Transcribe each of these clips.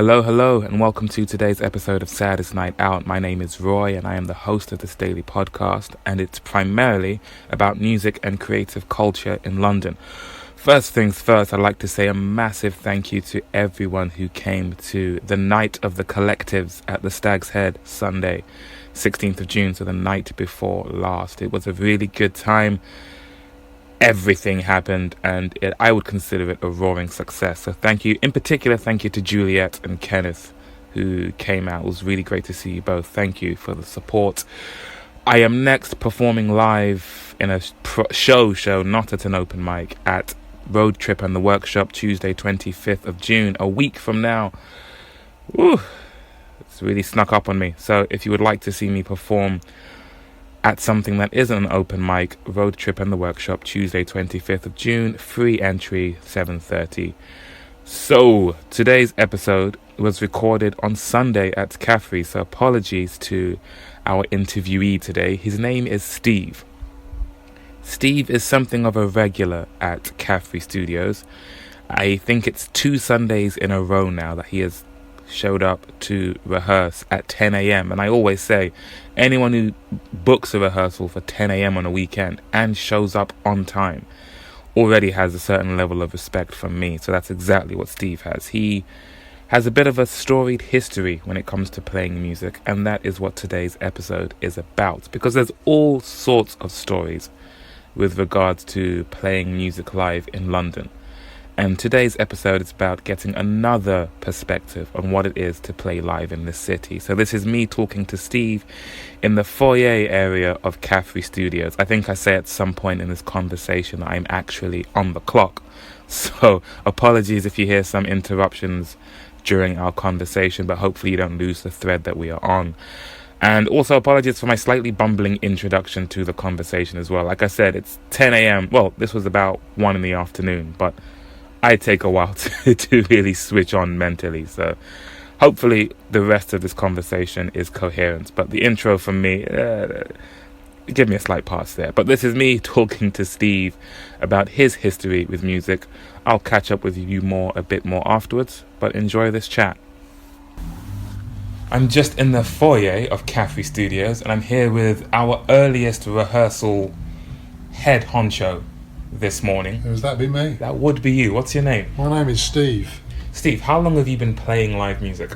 Hello, and welcome to today's episode of Saddest Night Out. My name is Roy, and I am the host of this daily podcast, and it's primarily about music and creative culture in London. First things first, I'd like to say a massive thank you to everyone who came to the Night of the Collectives at the Stag's Head Sunday, 16th of June, so the night before last. It was a really good time. Everything happened, and I would consider it a roaring success. So thank you. In particular, thank you to Juliet and Kenneth who came out. It was really great to see you both. Thank you for the support. I am next performing live in a show, not at an open mic, at Road Trip and the Workshop, Tuesday 25th of June, a week from now. Woo! It's really snuck up on me. So if you would like to see me perform at something that isn't an open mic, Road Trip and the Workshop, Tuesday 25th of June, free entry, 7:30. So today's episode was recorded on Sunday at Kafri, so apologies to our interviewee today. His name is Steve. Steve is something of a regular at Kafri Studios. I think it's 2 Sundays in a row now that he has showed up to rehearse at 10 a.m. And I always say, anyone who books a rehearsal for 10 a.m. on a weekend and shows up on time already has a certain level of respect from me. So that's exactly what Steve has. He has a bit of a storied history when it comes to playing music, and that is what today's episode is about, because there's all sorts of stories with regards to playing music live in London. And today's episode is about getting another perspective on what it is to play live in this city. So this is me talking to Steve in the foyer area of Kafri Studios. I think I say at some point in this conversation that I'm actually on the clock. So apologies if you hear some interruptions during our conversation, but hopefully you don't lose the thread that we are on. And also apologies for my slightly bumbling introduction to the conversation as well. Like I said, it's 10 a.m. Well, this was about 1 in the afternoon, but I take a while to really switch on mentally. So hopefully the rest of this conversation is coherent. But the intro from me, give me a slight pass there. But this is me talking to Steve about his history with music. I'll catch up with you a bit more afterwards, but enjoy this chat. I'm just in the foyer of Kafri Studios, and I'm here with our earliest rehearsal head honcho this morning. Would that be me? That would be you. What's your name? My name is Steve. Steve, how long have you been playing live music?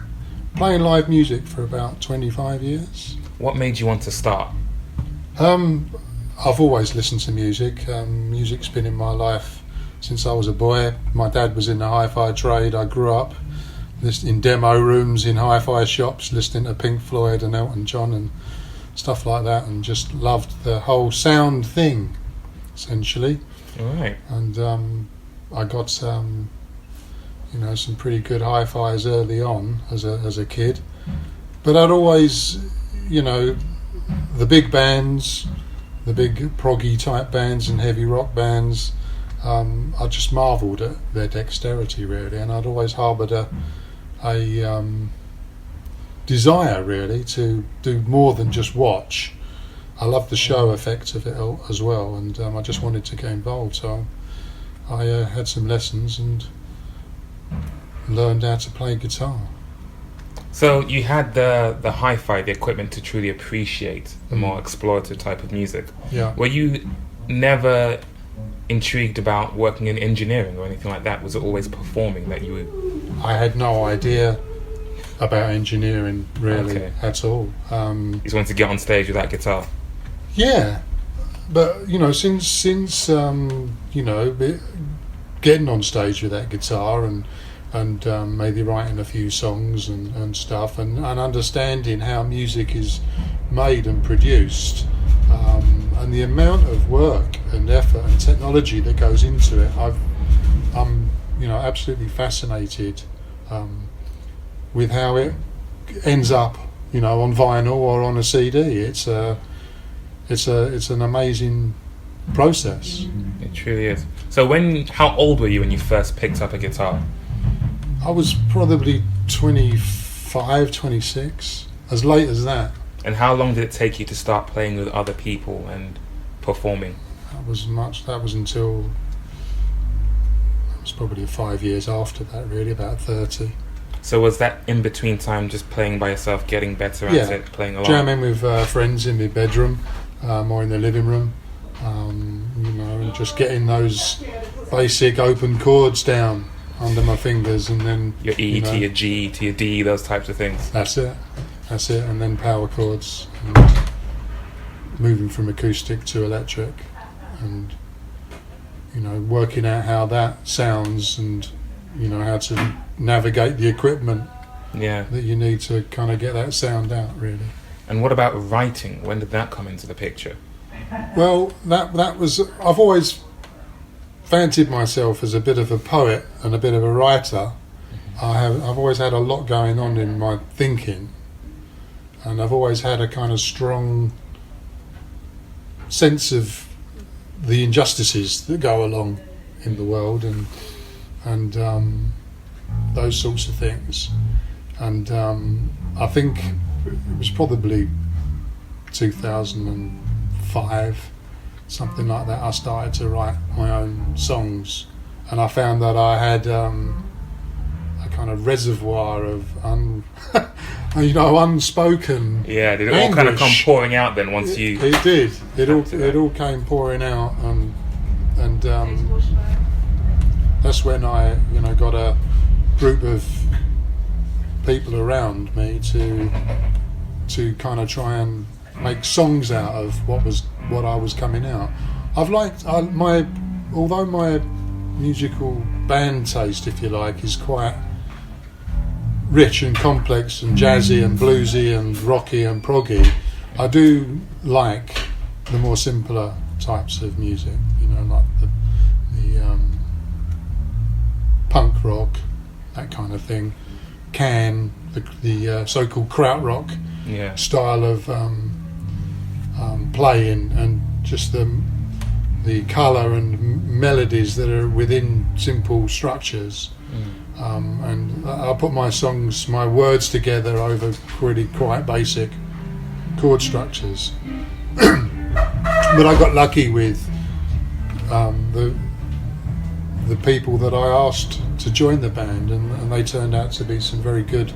Playing live music for about 25 years. What made you want to start? I've always listened to music. Music's been in my life since I was a boy. My dad was in the hi-fi trade. I grew up in demo rooms in hi-fi shops, listening to Pink Floyd and Elton John and stuff like that, and just loved the whole sound thing, essentially. All right. And I got some pretty good hi-fis early on as a kid. But I'd always, the big bands, the big proggy type bands and heavy rock bands, I just marvelled at their dexterity, really, and I'd always harboured a desire, really, to do more than just watch. I love the show effect of it as well, and I just wanted to get involved. So I had some lessons and learned how to play guitar. So you had the hi-fi, the equipment to truly appreciate the more explorative type of music. Yeah. Were you never intrigued about working in engineering or anything like that? Was it always performing that you were? I had no idea about engineering, really, at all. You just wanted to get on stage with that guitar? Yeah, but since getting on stage with that guitar and maybe writing a few songs and stuff, and understanding how music is made and produced, and the amount of work and effort and technology that goes into it, I'm absolutely fascinated with how it ends up on vinyl or on a CD. It's an amazing process. It truly is. So how old were you when you first picked up a guitar? I was probably 25, 26, as late as that. And how long did it take you to start playing with other people and performing? That was probably 5 years after that, really, about 30. So was that in between time just playing by yourself, getting better at it, playing along? Jamming with friends in my bedroom or in the living room, and just getting those basic open chords down under my fingers, and then your E to your G to your D, those types of things. That's it, and then power chords, and moving from acoustic to electric, and working out how that sounds, and how to navigate the equipment that you need to kind of get that sound out, really. And what about writing? When did that come into the picture? Well, that was, I've always fancied myself as a bit of a poet and a bit of a writer. I've always had a lot going on in my thinking, and I've always had a kind of strong sense of the injustices that go along in the world, and those sorts of things. And I think it was probably 2005, something like that, I started to write my own songs, and I found that I had a kind of reservoir of unspoken did it anguish. all kind of come pouring out then once you... It did. It all came pouring out, and that's when I got a group of people around me to kind of try and make songs out of what I was coming out. Although my musical band taste, if you like, is quite rich and complex and jazzy and bluesy and rocky and proggy, I do like the more simpler types of music, like the punk rock, that kind of thing, the so-called krautrock style of playing, and just the colour and melodies that are within simple structures. And I put my words together over really quite basic chord structures. But I got lucky with the people that I asked to join the band, and they turned out to be some very good.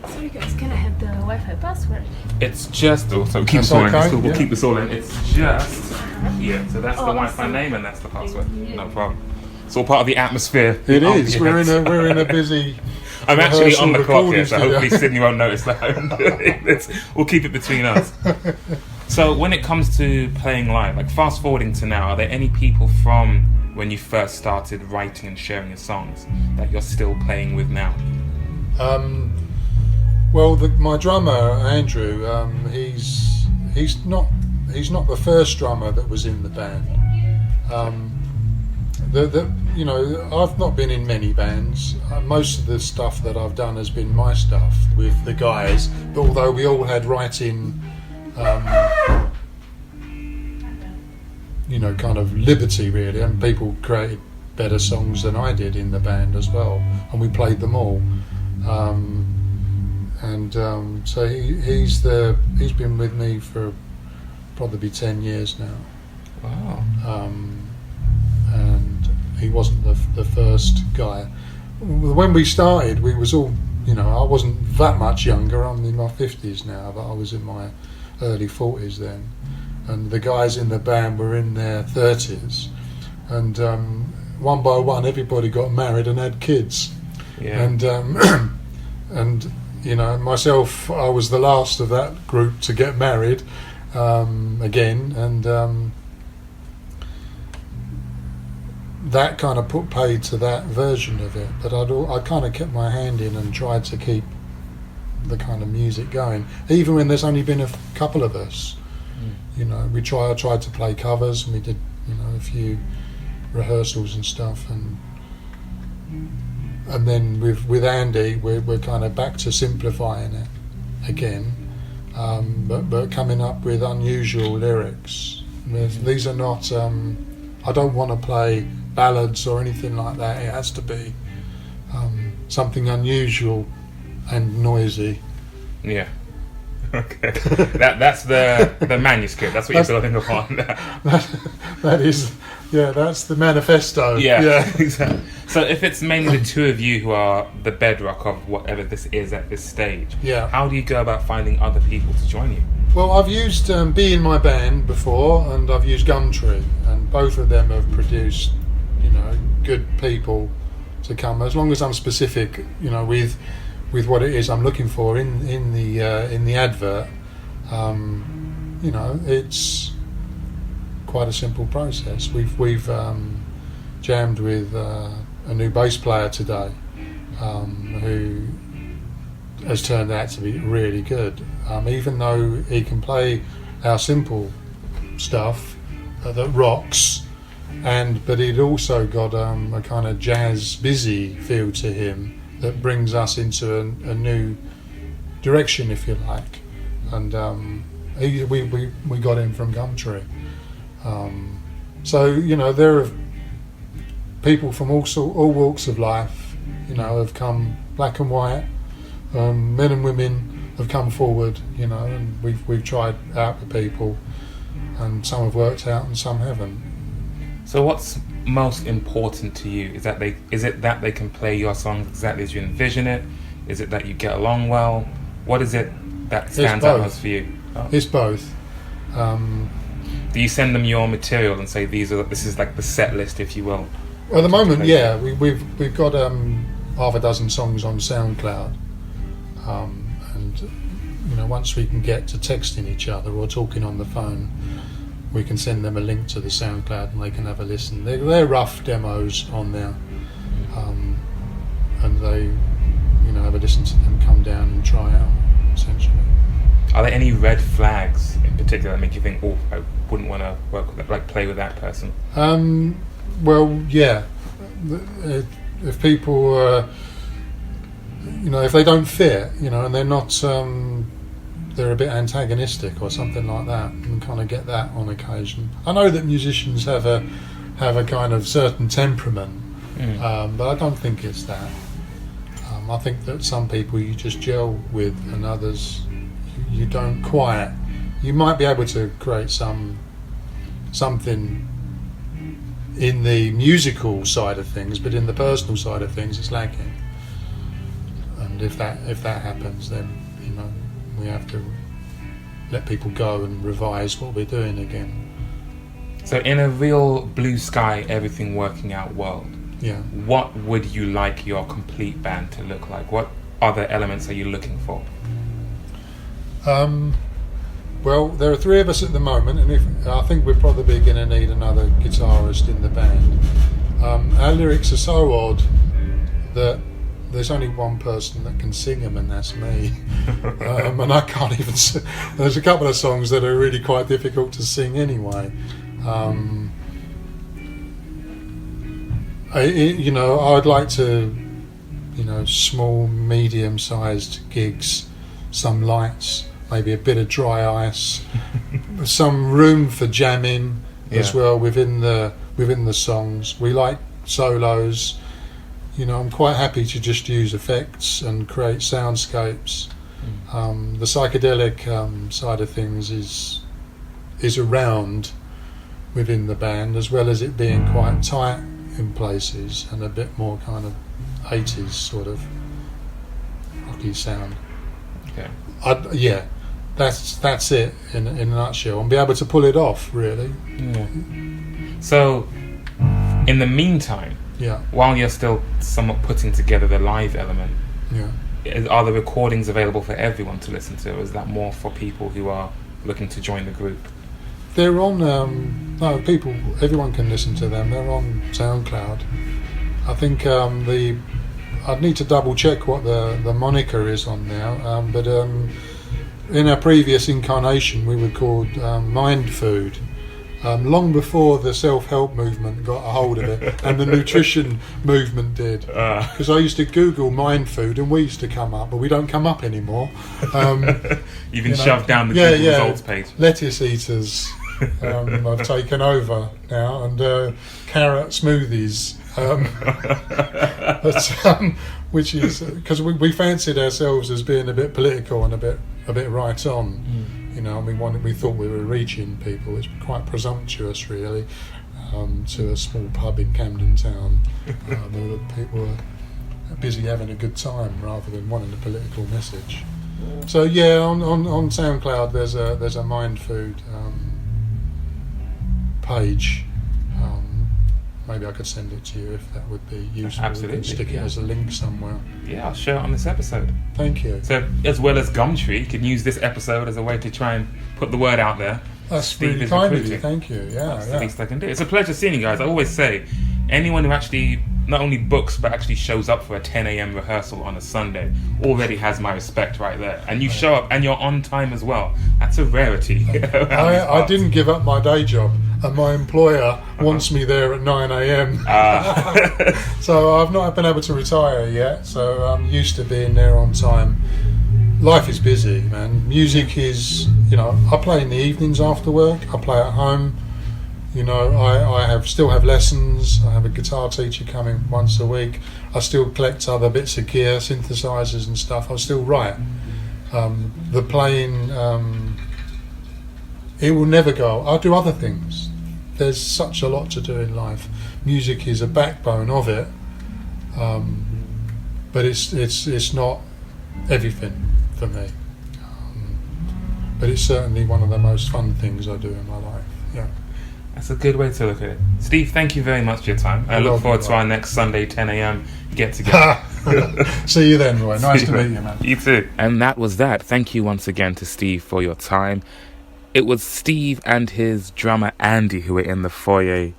Sorry guys, can I have the Wi-Fi password? It's just also keep That's this all in. okay, We'll keep this all in. It's just here. So that's the Wi-Fi name and that's the password. No problem. It's all part of the atmosphere. It is. We're in a busy. I'm actually on the clock here, so studio. hopefully Sydney won't notice that. We'll keep it between us. So when it comes to playing live, like fast forwarding to now, are there any people from when you first started writing and sharing your songs that you're still playing with now? Well, my drummer Andrew, he's not the first drummer that was in the band. I've not been in many bands. Most of the stuff that I've done has been my stuff with the guys. But although we all had writing, kind of liberty really, and people created better songs than I did in the band as well, and we played them all. So he's been with me for probably 10 years now. Wow. And he wasn't the first guy. When we started, we was all, I wasn't that much younger. I'm in my 50s now, but I was in my early 40s then. And the guys in the band were in their 30s. And one by one, everybody got married and had kids. Yeah. And myself, I was the last of that group to get married again, and that kind of put paid to that version of it. But I kind of kept my hand in and tried to keep the kind of music going, even when there's only been a couple of us. I tried to play covers, and we did a few rehearsals and stuff, and then with Andy we're kind of back to simplifying it again, but coming up with unusual lyrics. These are not I don't want to play ballads or anything like that. It has to be something unusual and noisy. Yeah. Okay, that's the manuscript. That's what you're building upon. That is, yeah, that's the manifesto. Yeah, exactly. So if it's mainly the two of you who are the bedrock of whatever this is at this stage, Yeah. how do you go about finding other people to join you? Well, I've used Be In My Band before, and I've used Gumtree, and both of them have produced, good people to come. As long as I'm specific, with what it is I'm looking for in the advert, it's quite a simple process. We've jammed with a new bass player today, who has turned out to be really good. Even though he can play our simple stuff that rocks, but he'd also got a kind of jazz busy feel to him that brings us into a new direction, if you like. And we got him from Gumtree. So there are people from all walks of life, have come, black and white. Men and women have come forward, and we've tried out the people, and some have worked out and some haven't. So what's most important to you? Is it that they can play your songs exactly as you envision it? Is it that you get along well? What is it that stands out most for you? Oh. It's both. Do you send them your material and say this is like the set list, if you will? Well, at the moment, yeah, we've got half a dozen songs on SoundCloud. And once we can get to texting each other or talking on the phone, we can send them a link to the SoundCloud and they can have a listen. They're rough demos on there, and they have a listen to them, come down and try out, essentially. Are there any red flags in particular that make you think, oh, I wouldn't want to work with that, like play with that person? Well, yeah, if people if they don't fit, and they're not, they're a bit antagonistic or something like that, and kind of get that on occasion. I know that musicians have a kind of certain temperament, but I don't think it's that. I think that some people you just gel with, and others you don't quite. You might be able to create something in the musical side of things, but in the personal side of things, it's lacking. And if that happens, then we have to let people go and revise what we're doing again. So in a real blue sky, everything working out world, yeah, what would you like your complete band to look like? What other elements are you looking for? Well, there are three of us at the moment, and I think we're probably going to need another guitarist in the band. Our lyrics are so odd that there's only one person that can sing them, and that's me. And I can't even sing. There's a couple of songs that are really quite difficult to sing anyway. I'd like to, small, medium-sized gigs, some lights, maybe a bit of dry ice, some room for jamming as well within the songs. We like solos. I'm quite happy to just use effects and create soundscapes. The psychedelic side of things is around within the band, as well as it being quite tight in places and a bit more kind of 80s sort of rocky sound. Okay. That's it in a nutshell, and be able to pull it off, really. Yeah. So, in the meantime, while you're still somewhat putting together the live element, are the recordings available for everyone to listen to, or is that more for people who are looking to join the group? They're on, everyone can listen to them. They're on SoundCloud. I think I'd need to double check what the moniker is on now, but in our previous incarnation we were called Mind Food. Long before the self-help movement got a hold of it and the nutrition movement did, because I used to Google mind food and we used to come up, but we don't come up anymore. You've been shoved down the Google results page. Lettuce eaters I've taken over now, and carrot smoothies, which is because we fancied ourselves as being a bit political and a bit a bit right on. You know, we thought we were reaching people. It's quite presumptuous, really, to a small pub in Camden Town where people are busy having a good time rather than wanting a political message. So yeah, on SoundCloud there's a Mind Food page. Maybe I could send it to you if that would be useful. Absolutely. We can stick it as a link somewhere. Yeah, I'll share it on this episode. Thank you. So, as well as Gumtree, you can use this episode as a way to try and put the word out there. That's Steve really is kind of recruiting. you. Thank you. Yeah, That's the least I can do. It's a pleasure seeing you guys. I always say, anyone who actually not only books but actually shows up for a 10 a.m. rehearsal on a Sunday already has my respect right there. And you show up and you're on time as well. That's a rarity. I didn't give up my day job, and my employer wants me there at 9 a.m. So I've not been able to retire yet, so I'm used to being there on time. Life is busy, man. Music is, I play in the evenings after work, I play at home. I still have lessons. I have a guitar teacher coming once a week. I still collect other bits of gear, synthesizers and stuff. I still write. The playing, it will never go. I'll do other things. There's such a lot to do in life. Music is a backbone of it, but it's not everything for me. But it's certainly one of the most fun things I do in my life. Yeah. That's a good way to look at it. Steve, thank you very much for your time. I look forward to our next Sunday 10 a.m. get together. See you then, Roy. Nice to meet you, man. You too. And that was that. Thank you once again to Steve for your time. It was Steve and his drummer Andy who were in the foyer.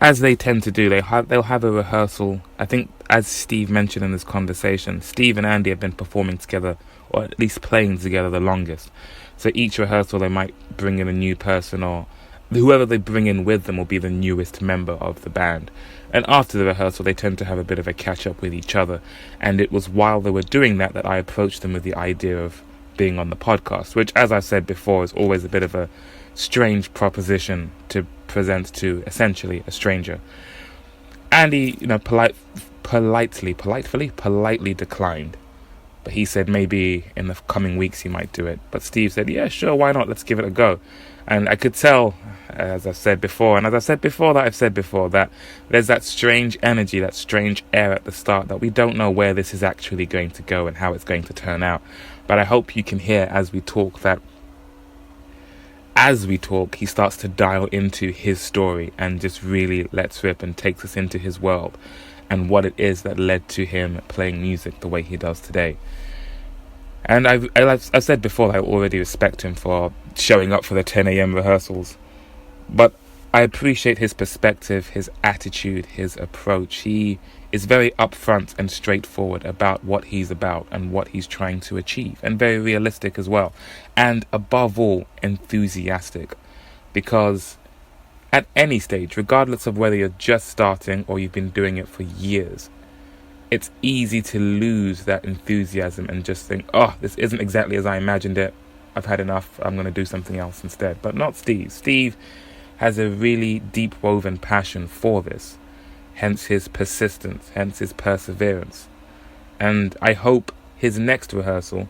As they tend to do, they'll have a rehearsal. I think, as Steve mentioned in this conversation, Steve and Andy have been performing together, or at least playing together the longest. So each rehearsal they might bring in a new person, or whoever they bring in with them will be the newest member of the band. And after the rehearsal, they tend to have a bit of a catch-up with each other. And it was while they were doing that I approached them with the idea of being on the podcast, which, as I said before, is always a bit of a strange proposition to present to, essentially, a stranger. Andy, politely declined. But he said maybe in the coming weeks he might do it. But Steve said, yeah, sure, why not? Let's give it a go. And I could tell, as I've said before, that there's that strange energy, that strange air at the start that we don't know where this is actually going to go and how it's going to turn out. But I hope you can hear as we talk that he starts to dial into his story and just really lets rip and takes us into his world and what it is that led to him playing music the way he does today. And I've said before that I already respect him for showing up for the 10 a.m. rehearsals. But I appreciate his perspective, his attitude, his approach. He is very upfront and straightforward about what he's about and what he's trying to achieve. And very realistic as well. And above all, enthusiastic. Because at any stage, regardless of whether you're just starting or you've been doing it for years, it's easy to lose that enthusiasm and just think, oh, this isn't exactly as I imagined it. I've had enough. I'm going to do something else instead. But not Steve. Steve has a really deep woven passion for this. Hence his persistence, hence his perseverance. And I hope his next rehearsal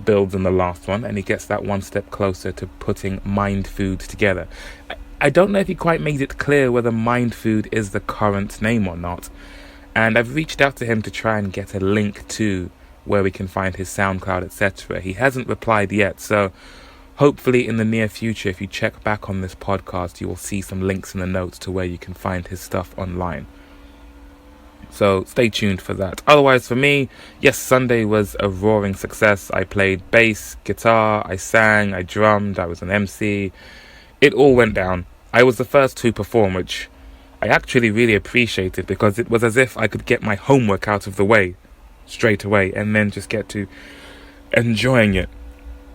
builds on the last one and he gets that one step closer to putting Mind Food together. I don't know if he quite made it clear whether Mind Food is the current name or not. And I've reached out to him to try and get a link to where we can find his SoundCloud, etc. He hasn't replied yet, so hopefully in the near future, if you check back on this podcast, you will see some links in the notes to where you can find his stuff online. So stay tuned for that. Otherwise, for me, yes, Sunday was a roaring success. I played bass, guitar, I sang, I drummed, I was an MC. It all went down. I was the first to perform, which I actually really appreciated because it was as if I could get my homework out of the way straight away and then just get to enjoying it.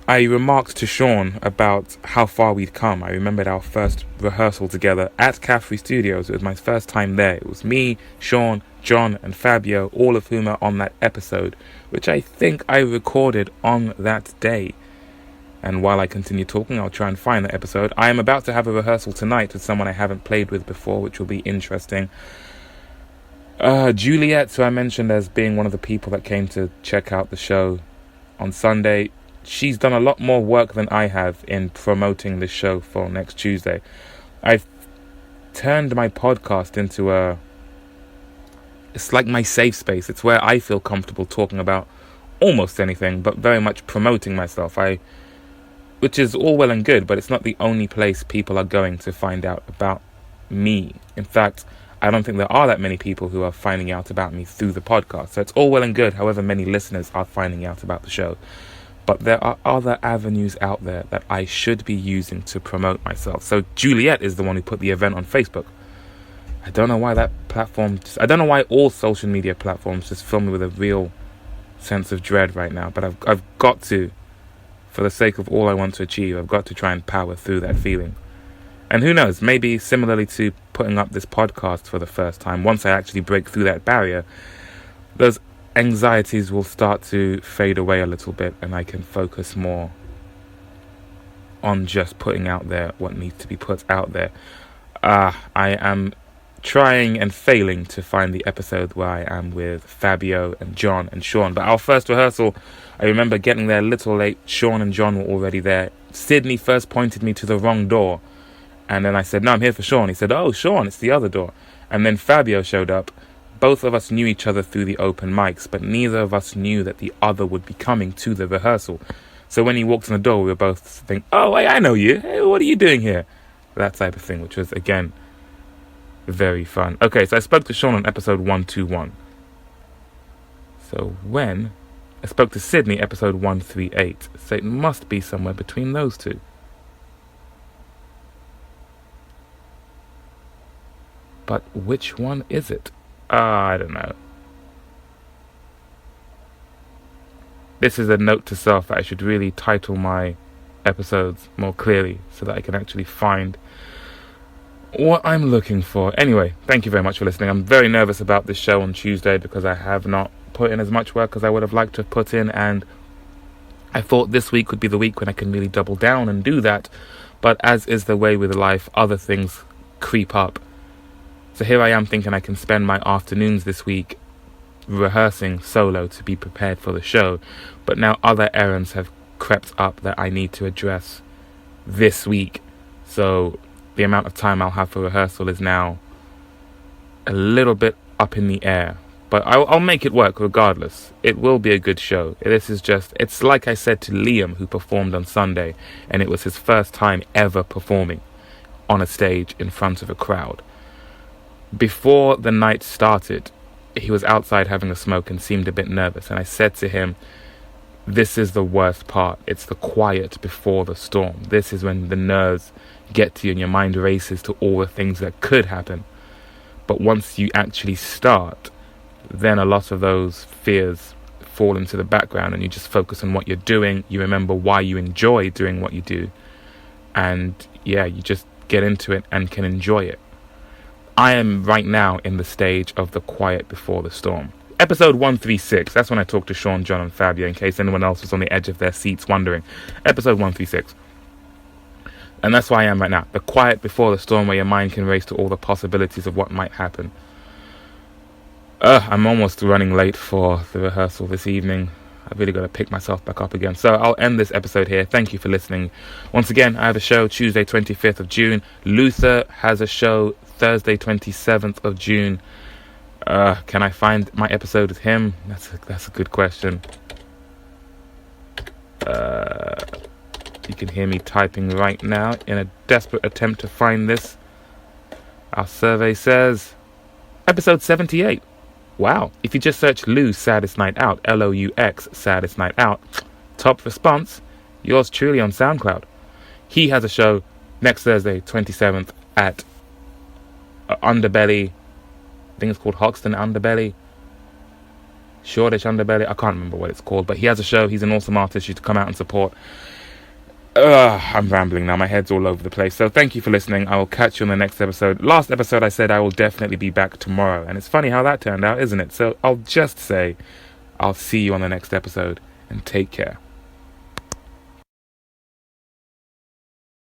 I remarked to Sean about how far we'd come. I remembered our first rehearsal together at Kafri Studios. It was my first time there. It was me, Sean, John and Fabio, all of whom are on that episode, which I think I recorded on that day. And while I continue talking, I'll try and find that episode. I am about to have a rehearsal tonight with someone I haven't played with before, which will be interesting. Juliet, who I mentioned as being one of the people that came to check out the show on Sunday, she's done a lot more work than I have in promoting the show for next Tuesday. I've turned my podcast into it's like my safe space. It's where I feel comfortable talking about almost anything, but very much promoting myself. Which is all well and good, but it's not the only place people are going to find out about me. In fact, I don't think there are that many people who are finding out about me through the podcast. So it's all well and good, however many listeners are finding out about the show. But there are other avenues out there that I should be using to promote myself. So Juliet is the one who put the event on Facebook. I don't know why I don't know why all social media platforms just fill me with a real sense of dread right now. But I've got to, for the sake of all I want to achieve, I've got to try and power through that feeling. And who knows, maybe similarly to putting up this podcast for the first time, once I actually break through that barrier, those anxieties will start to fade away a little bit, and I can focus more on just putting out there what needs to be put out there. I am trying and failing to find the episode where I am with Fabio and John and Sean. But our first rehearsal, I remember getting there a little late. Sean and John were already there. Sydney first pointed me to the wrong door. And then I said, no, I'm here for Sean. He said, oh, Sean, it's the other door. And then Fabio showed up. Both of us knew each other through the open mics, but neither of us knew that the other would be coming to the rehearsal. So when he walked in the door, we were both thinking, oh, hey, I know you. Hey, what are you doing here? That type of thing, which was, again, very fun. Okay, so I spoke to Sean on episode 121. So when I spoke to Sydney, episode 138. So it must be somewhere between those two. But which one is it? I don't know. This is a note to self that I should really title my episodes more clearly so that I can actually find what I'm looking for. Anyway, thank you very much for listening. I'm very nervous about this show on Tuesday because I have not put in as much work as I would have liked to have put in, and I thought this week would be the week when I can really double down and do that. But as is the way with life, other things creep up. So here I am thinking I can spend my afternoons this week rehearsing solo to be prepared for the show. But now other errands have crept up that I need to address this week. So the amount of time I'll have for rehearsal is now a little bit up in the air. But I'll make it work regardless. It will be a good show. It's like I said to Liam, who performed on Sunday, and it was his first time ever performing on a stage in front of a crowd. Before the night started, he was outside having a smoke and seemed a bit nervous. And I said to him, this is the worst part. It's the quiet before the storm. This is when the nerves get to you and your mind races to all the things that could happen. But once you actually start, then a lot of those fears fall into the background and you just focus on what you're doing. You remember why you enjoy doing what you do. And yeah, you just get into it and can enjoy it. I am right now in the stage of the quiet before the storm. Episode 136, that's when I talked to Sean, John and Fabio, in case anyone else was on the edge of their seats wondering. Episode 136. And that's where I am right now. The quiet before the storm, where your mind can race to all the possibilities of what might happen. I'm almost running late for the rehearsal this evening. I've really got to pick myself back up again. So I'll end this episode here. Thank you for listening. Once again, I have a show Tuesday 25th of June. Luther has a show Thursday 27th of June. Can I find my episode with him? That's a good question. You can hear me typing right now in a desperate attempt to find this. Our survey says episode 78. Wow. If you just search Lou's Saddest Night Out, Loux Saddest Night Out, top response, yours truly on SoundCloud. He has a show next Thursday 27th at Underbelly. I think it's called Hoxton Underbelly, Shoreditch Underbelly. I can't remember what it's called, but he has a show. He's an awesome artist. You should come out and support. I'm rambling now. My head's all over the place. So thank you for listening. I will catch you on the next episode. Last episode I said I will definitely be back tomorrow, and it's funny how that turned out, isn't it? So I'll just say I'll see you on the next episode, and take care.